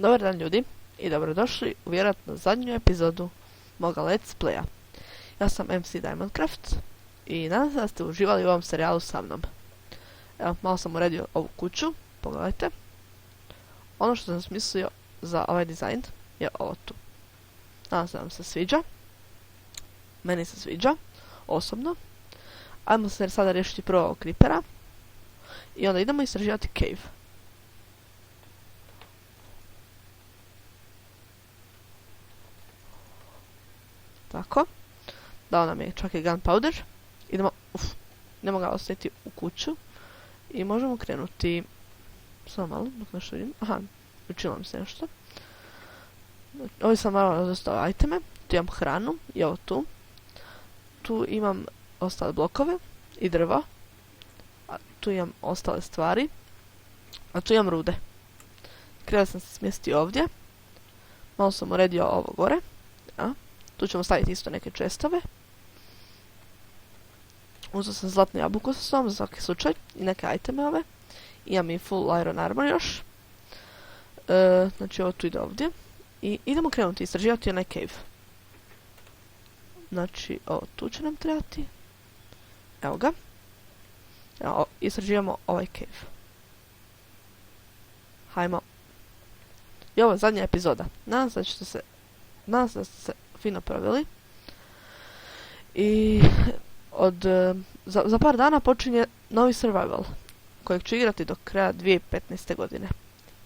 Dobar dan ljudi i dobrodošli u vjerojatno zadnju epizodu moga Let's Playa. Ja sam MC Diamondcraft i nadam se da ste uživali u ovom serijalu sa mnom. Evo, malo sam uredio ovu kuću, pogledajte. Ono što sam smislio za ovaj dizajn je ovo tu. Nadam se da vam se sviđa. Meni se sviđa, osobno. Ajmo se sada riješiti prvo ovog creepera. I onda idemo istraživati cave. Tako. Dao nam je čak i gunpowder. Idemo ga ostaviti u kuću. I možemo krenuti. Samo malo, dok nešto vidim. Aha, učinilo mi se nešto. Ovdje sam malo razostao iteme. Tu imam hranu i ovo tu. Tu imam ostale blokove i drvo. A tu imam ostale stvari. A tu imam rude. Krenuo sam se smjestiti ovdje. Malo sam uredio ovo gore. Tu ćemo staviti isto neke čestove. Uzeo sam zlatnu jabuku sa sobom za svaki slučaj. I neke iteme ove. Imam i full iron armor još. Znači ovo tu ide ovdje. I idemo krenuti istraživati onaj cave. Znači ovo tu će nam trebati. Evo ga. Evo, istraživamo ovaj cave. Hajmo. I ovo je zadnja epizoda. Nadam se da ste se fino proveli. I za par dana počinje novi survival kojeg ću igrati do kraja 2015. godine.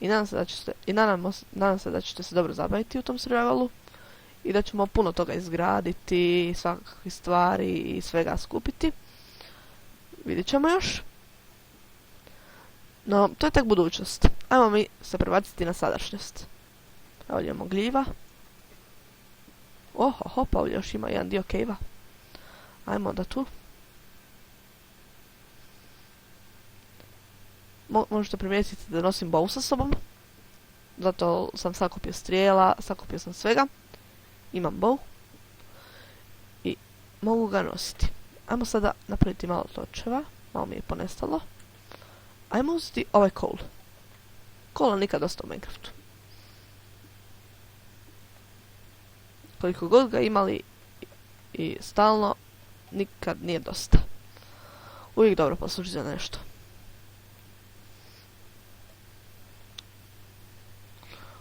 I nadam se da ćete se dobro zabaviti u tom survivalu i da ćemo puno toga izgraditi, svakakvih stvari i svega skupiti. Vidjet ćemo još. No, to je tek budućnost. Ajmo mi se prebaciti na sadašnjost. Evo imamo gljiva. Oho, pa ovdje još ima jedan dio cave-a. Ajmo onda tu. Možete primijetiti da nosim bow sa sobom. Zato sam sakupio strijela, sakupio sam svega. Imam bow. I mogu ga nositi. Ajmo sada napraviti malo točeva. Malo mi je ponestalo. Ajmo uzeti ovaj coal. Coala nikad dosta u Minecraftu. Koliko god ga imali i stalno, nikad nije dosta. Uvijek dobro posluži za nešto.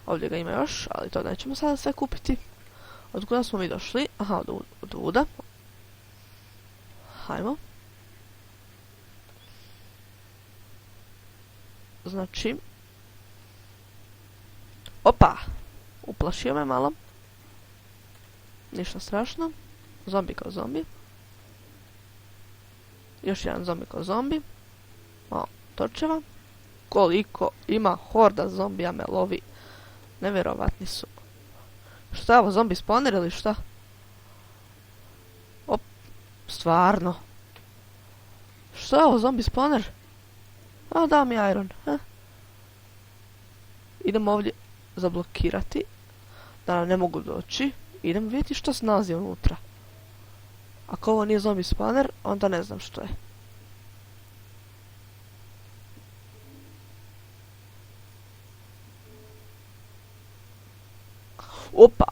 Ovdje ga ima još, ali to nećemo sada sve kupiti. Od kuda smo mi došli? Aha, od vuda. Hajmo. Znači. Opa! Uplašio me malo. Ništa strašno. Zombi kao zombi. Još jedan zombi kao zombi. Malo točeva. Koliko ima horda zombija me lovi. Nevjerovatni su. Šta je ovo, zombi spawner ili šta? Op, stvarno. Šta je ovo, zombi spawner? A, da mi iron. Idemo ovdje zablokirati. Da nam ne mogu doći. Idemo vidjeti što se nalazi unutra. Ako ovo nije zombi spawner, onda ne znam što je. Opa!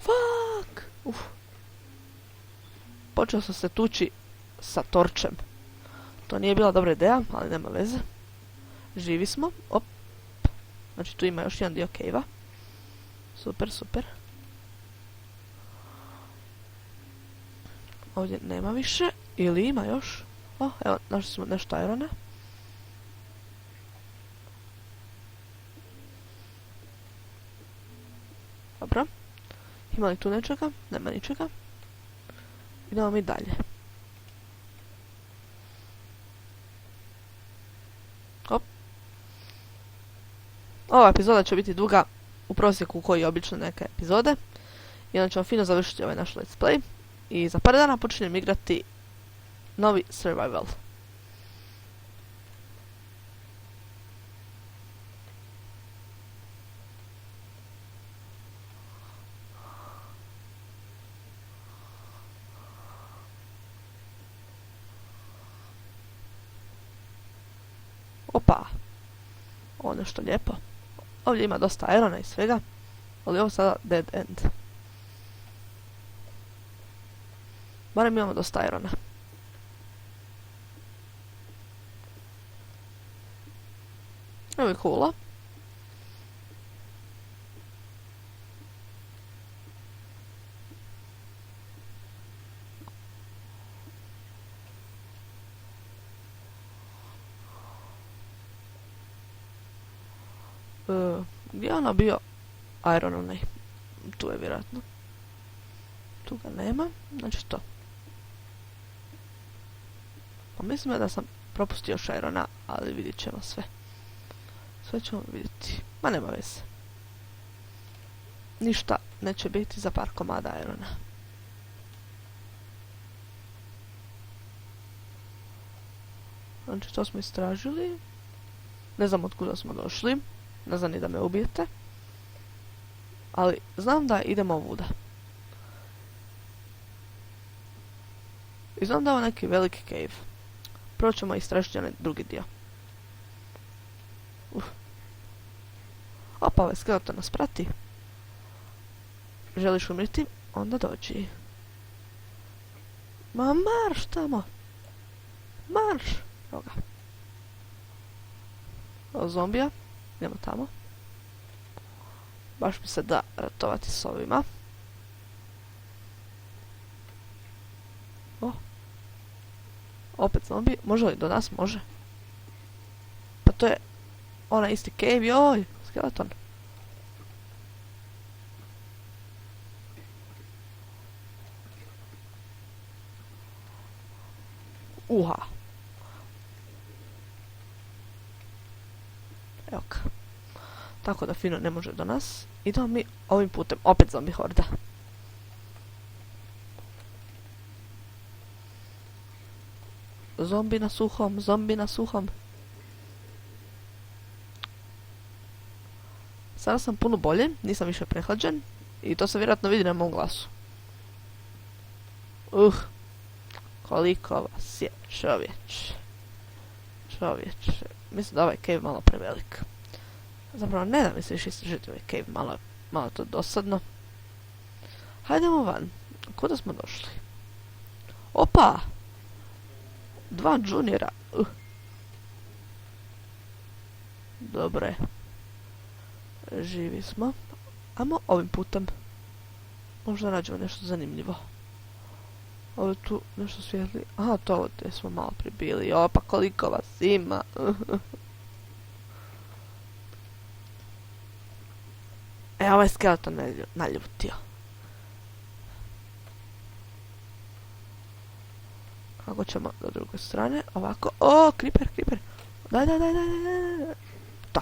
Fuck! Počeo sam se tući sa torčem. To nije bila dobra ideja, ali nema veze. Živi smo. Op. Znači tu ima još jedan dio cave-a. Super, super. Ovdje nema više. Ili ima još. Evo, našli smo nešto irona. Dobro. Ima li tu nečega? Nema ničega. Idemo mi dalje. Op. Ova epizoda će biti duga u prosjeku koji je obično neke epizode. I onda ćemo fino završiti ovaj naš let's play. I za par dana počinjem igrati novi survival. Opa. Ovo nešto lijepo. Ovdje ima dosta irona i svega. Ali ovo sada dead end. Barem imamo dosta irona. Evo je kula. Gdje je ono bio iron onaj? Tu je vjerojatno. Tu ga nema. Znači to. Pa mislim da sam propustio još irona, ali vidjet ćemo sve. Sve ćemo vidjeti. Ma nema veze. Ništa neće biti za par komada irona. Znači to smo istražili. Ne znam od kuda smo došli. Ne znam ni da me ubijete. Ali znam da idemo ovuda. I znam da je ovo neki veliki cave. Prvo ćemo istražiti onaj drugi dio. Opa, ovaj skeleton nas prati. Želiš umriti? Onda dođi. Ma marš tamo. Marš. Evo ga. Evo zombija. Idemo tamo. Baš mi se da ratovati s ovima. O. Opet zombi. Može li do nas? Može. Pa to je onaj isti cave. Joj, skeleton. Uha. Evo ga. Tako da fino ne može do nas. Idemo mi ovim putem. Opet zombi horda. Zombi na suhom, zombi na suhom. Sada sam puno bolje, nisam više prehlađen. I to se vjerojatno vidi na mom glasu. Koliko vas je, čovječ. Čovječ. Mislim da ovaj cave malo prevelik. Zapravo ne da mi se više istražiti ovaj cave, malo to dosadno. Hajdemo van. Kuda smo došli? Opa! 2 juniora. Dobre. Živi smo. Ajmo ovim putem. Možda nađemo nešto zanimljivo. Ovo tu nešto svijetli. Aha, to ovo gdje smo malo pribili. Opa, koliko vas ima. Ovaj skeleton naljutio. Kako ćemo do druge strane? Ovako. O, creeper. Daj. To.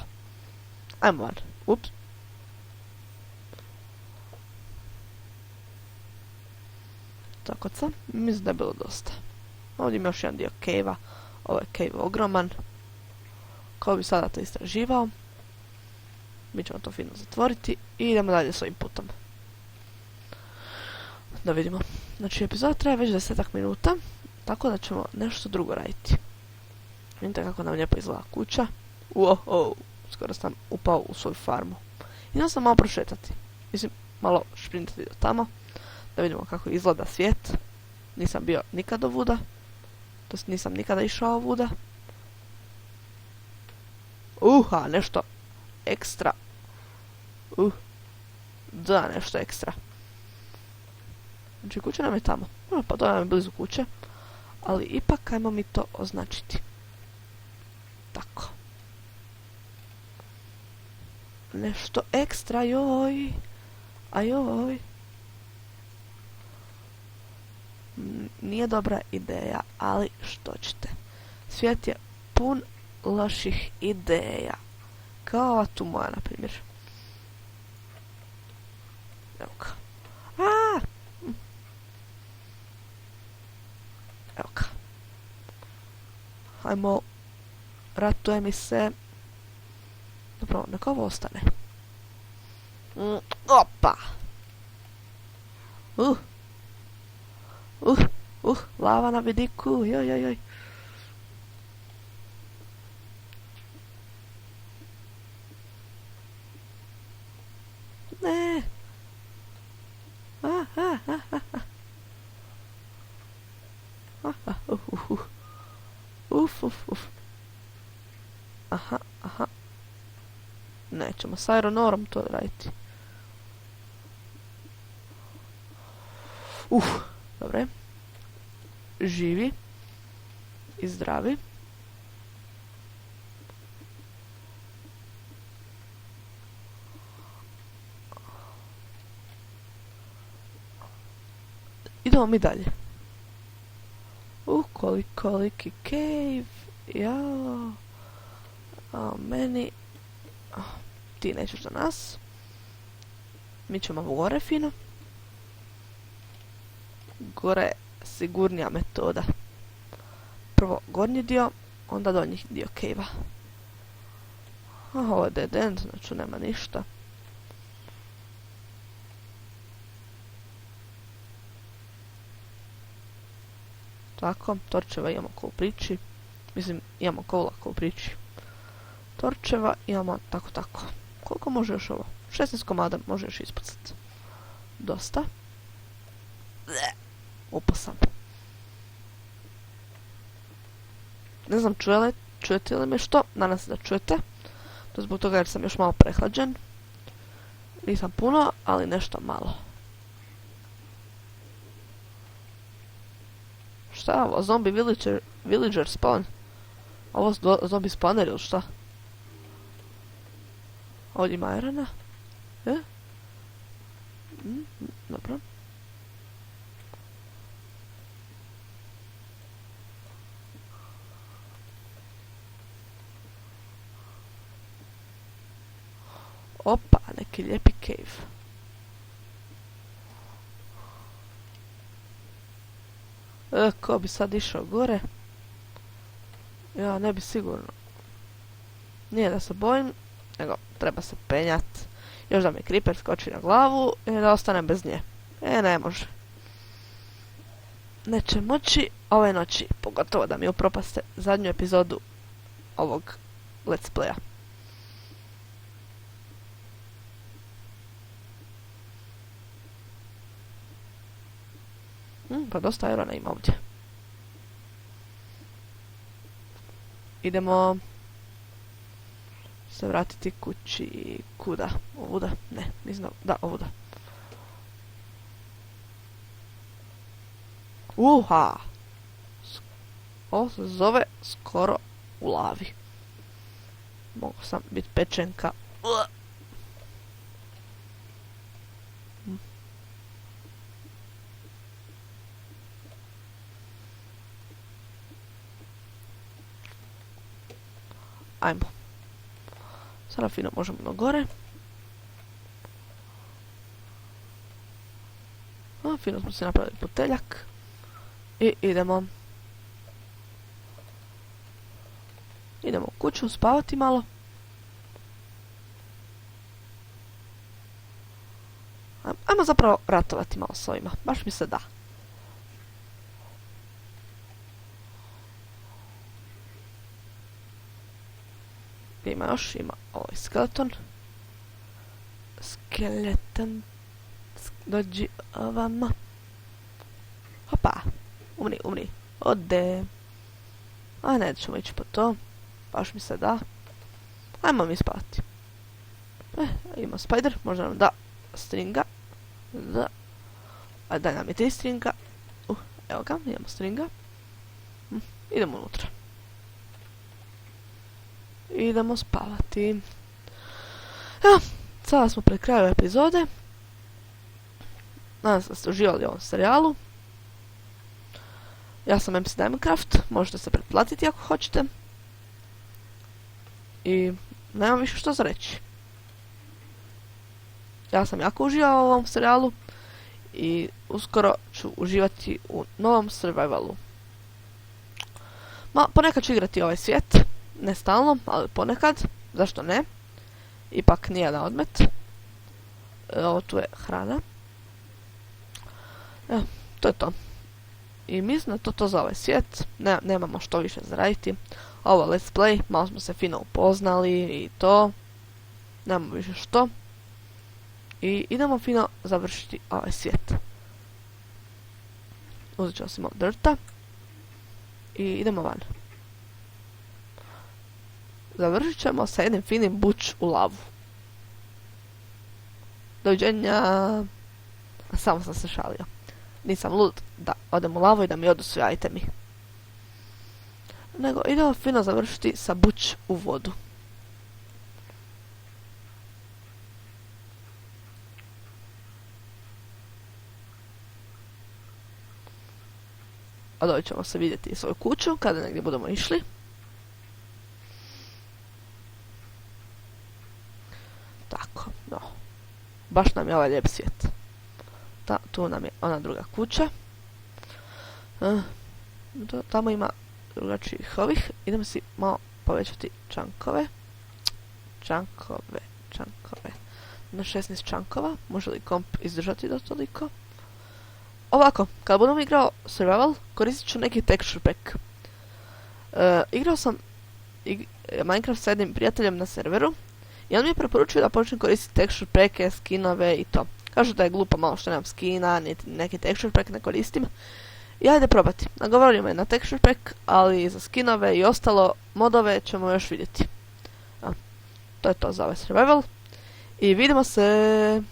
Ajmo van. Ups. Tako sam. Mislim da je bilo dosta. Ovdje ima još jedan dio cave-a. Ovo je cave ogroman. Ko bi sada to istraživao. Mi ćemo to fino zatvoriti i idemo dalje s ovim putom. Da vidimo. Znači, epizoda traje već 10 minuta, tako da ćemo nešto drugo raditi. Vidite kako nam lijepo izgleda kuća. Skoro sam upao u svoju farmu. Idemo sam malo prošetati. Mislim, malo šprintati do tamo, da vidimo kako izgleda svijet. Nisam bio nikad ovuda. To jest nisam nikada išao ovuda. Nešto ekstra. Da, nešto ekstra. Znači, kuća nam je tamo. Pa to nam je blizu kuće. Ali ipak, ajmo mi to označiti. Tako. Nešto ekstra, joj. Ajoj. Nije dobra ideja, ali što ćete. Svijet je pun loših ideja. Kao ova tu moja, na primjer. Evo ga. Evo ga. Hajmo. Ratuje mi se. Dobro, neka ovo ostane. Opa! Lava na vidiku, joj. Ne. Uf. Aha. Nećemo s aeronorom to raditi. Dobre. Živi. I zdravi. Idemo mi dalje. Koliki cave. Jao. Meni. Ti nećeš do nas. Mi ćemo gore fino. Gore je sigurnija metoda. Prvo gornji dio, onda donji dio cave-a. Ovo je dead end, znači nema ništa. Tako, torčeva imamo ko u priči. Mislim, imamo kola ko u priči. Torčeva imamo tako. Koliko može još ovo? 16 komada može još ispucati. Dosta. Upao sam. Ne znam čujete li me što? Nadam se da čujete. To je zbog toga jer sam još malo prehlađen. Nisam puno, ali nešto malo. Šta je ovo? Zombie villager spawn? Ovo zombie spawner ili šta? Ovdje ima irona. Dobro. Opa, neki lijepi cave. Ko bi sad išao gore? Ja ne bi sigurno. Nije da se bojim, nego treba se penjat. Još da mi creeper skoči na glavu i da ostanem bez nje. Ne može. Neće moći ove noći, pogotovo da mi upropaste zadnju epizodu ovog let's playa. Pa dosta irona ima ovdje. Idemo se vratiti kući. Kuda? Ovuda? Ne, nisam. Da, ovuda. Ovo se zove skoro u lavi. Mogu sam biti pečenka. Ajmo. Sada fino možemo na gore. Fino smo si napravili puteljak. I idemo. Idemo u kuću spavati malo. Ajmo zapravo ratovati malo s ovima. Baš mi se da. Ima još, ima ovaj skeleton. Skeleton. Dođi ovamo. Hopa. Umri. Ode. A ne, ćemo ići po to. Baš mi se da. Ajmo mi spavati. Ima spider, možda nam da stringa. Da. A daj nam i 3 stringa. Evo ga, imamo stringa. Idemo unutra. Idemo spavati. Evo, sada smo pred kraju epizode. Nadam se da ste uživali u ovom serijalu. Ja sam MC Diamondcraft, možete se pretplatiti ako hoćete. I nemam više što za reći. Ja sam jako uživao u ovom serijalu i uskoro ću uživati u novom survivalu. Ponekad ću igrati ovaj svijet, ne stalno, ali ponekad, zašto ne? Ipak nije na odmet. Ovo tu je hrana. Evo, to je to. I mislim da to za ovaj svijet. Nemamo što više zaraditi. Ovo let's play, malo smo se fino upoznali i to. Nemamo više što. I idemo fino završiti ovaj svijet. Uzet ćemo si malo drta. I idemo van. Završit ćemo sa jednim finim buč u lavu. Doviđenja. Samo sam se šalio. Nisam lud da odem u lavu i da mi odu svi itemi. Nego idemo fino završiti sa buč u vodu. A doći ćemo se vidjeti svoju kuću kada negdje budemo išli. Tako, no. Baš nam je ovaj lijep svijet. Tu nam je ona druga kuća. Tamo ima drugačijih ovih. Idemo si malo povećati čankove. Čankove. Na 16 čankova. Može li komp izdržati do toliko? Ovako, kada budem igrao survival, koristit ću neki texture pack. Igrao sam Minecraft sa jednim prijateljem na serveru i on mi je preporučio da počnem koristiti texture packe, skinove i to. Kažu da je glupo malo što nemam skina, niti neki texture pack ne koristim. I ajde probati. Nagovorio me na texture pack, ali za skinove i ostalo modove ćemo još vidjeti. To je to za ovaj survival. I vidimo se...